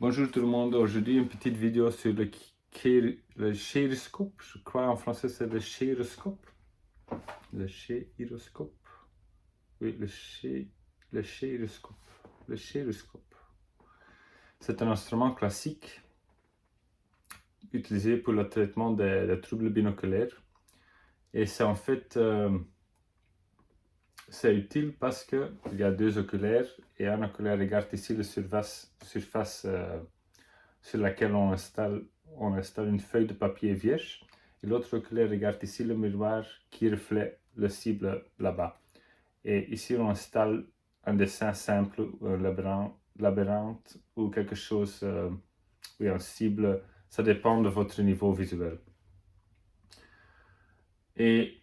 Bonjour tout le monde, aujourd'hui une petite vidéo sur le gyroscope, je crois en français c'est le gyroscope. Le gyroscope. Oui, le gyroscope. Le gyroscope. C'est un instrument classique utilisé pour le traitement des troubles binoculaires. Et c'est en fait c'est utile parce qu'il y a deux oculaires et un oculaire regarde ici la surface sur laquelle on installe une feuille de papier vierge et l'autre oculaire regarde ici le miroir qui reflète le cible là-bas. Et ici on installe un dessin simple, un labyrinthe ou quelque chose, oui, un cible, ça dépend de votre niveau visuel. Et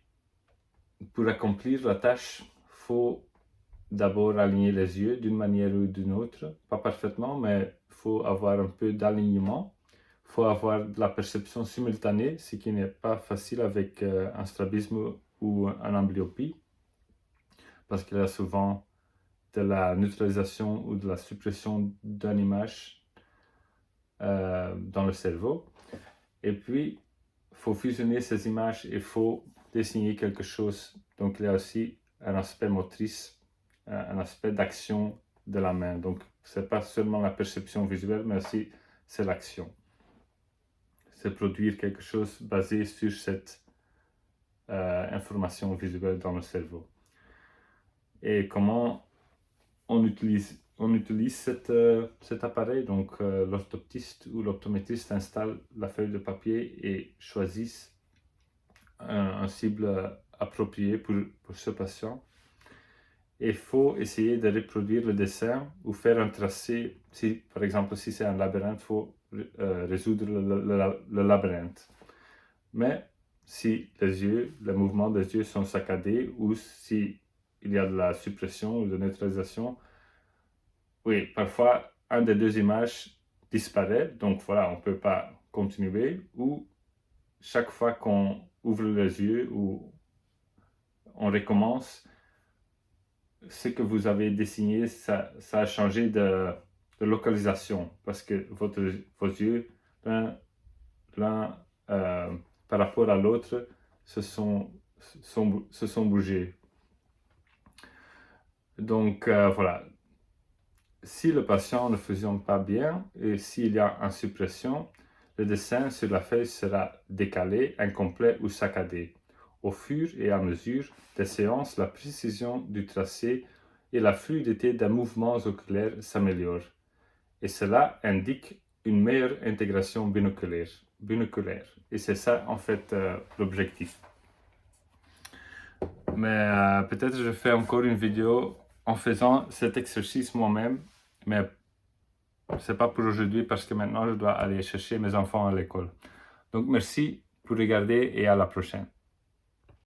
pour accomplir la tâche, il faut d'abord aligner les yeux d'une manière ou d'une autre, pas parfaitement, mais il faut avoir un peu d'alignement. Il faut avoir de la perception simultanée, ce qui n'est pas facile avec un strabisme ou une amblyopie, parce qu'il y a souvent de la neutralisation ou de la suppression d'une image dans le cerveau. Et puis, il faut fusionner ces images et il faut dessiner quelque chose. Donc, il y a aussi un aspect motrice, un aspect d'action de la main. Donc, ce n'est pas seulement la perception visuelle, mais aussi c'est l'action. C'est produire quelque chose basé sur cette information visuelle dans le cerveau. Et comment on utilise cet appareil? Donc, l'orthoptiste ou l'optométriste installe la feuille de papier et choisissent un cible approprié pour ce patient. Et il faut essayer de reproduire le dessin ou faire un tracé. Par exemple, si c'est un labyrinthe, il faut résoudre le labyrinthe. Mais si les mouvements des yeux sont saccadés ou si il y a de la suppression ou de neutralisation, oui, parfois, un des deux images disparaît, donc voilà, on ne peut pas continuer, ou chaque fois qu'on ouvre les yeux ou on recommence, ce que vous avez dessiné, ça a changé de localisation, parce que vos yeux, l'un par rapport à l'autre, se sont bougés. Donc voilà. Si le patient ne fusionne pas bien et s'il y a une suppression, le dessin sur la feuille sera décalé, incomplet ou saccadé. Au fur et à mesure des séances, la précision du tracé et la fluidité des mouvements oculaires s'améliorent. Et cela indique une meilleure intégration binoculaire. Et c'est ça en fait l'objectif. Mais peut-être je fais encore une vidéo en faisant cet exercice moi-même, mais c'est pas pour aujourd'hui parce que maintenant je dois aller chercher mes enfants à l'école. Donc merci pour regarder et à la prochaine.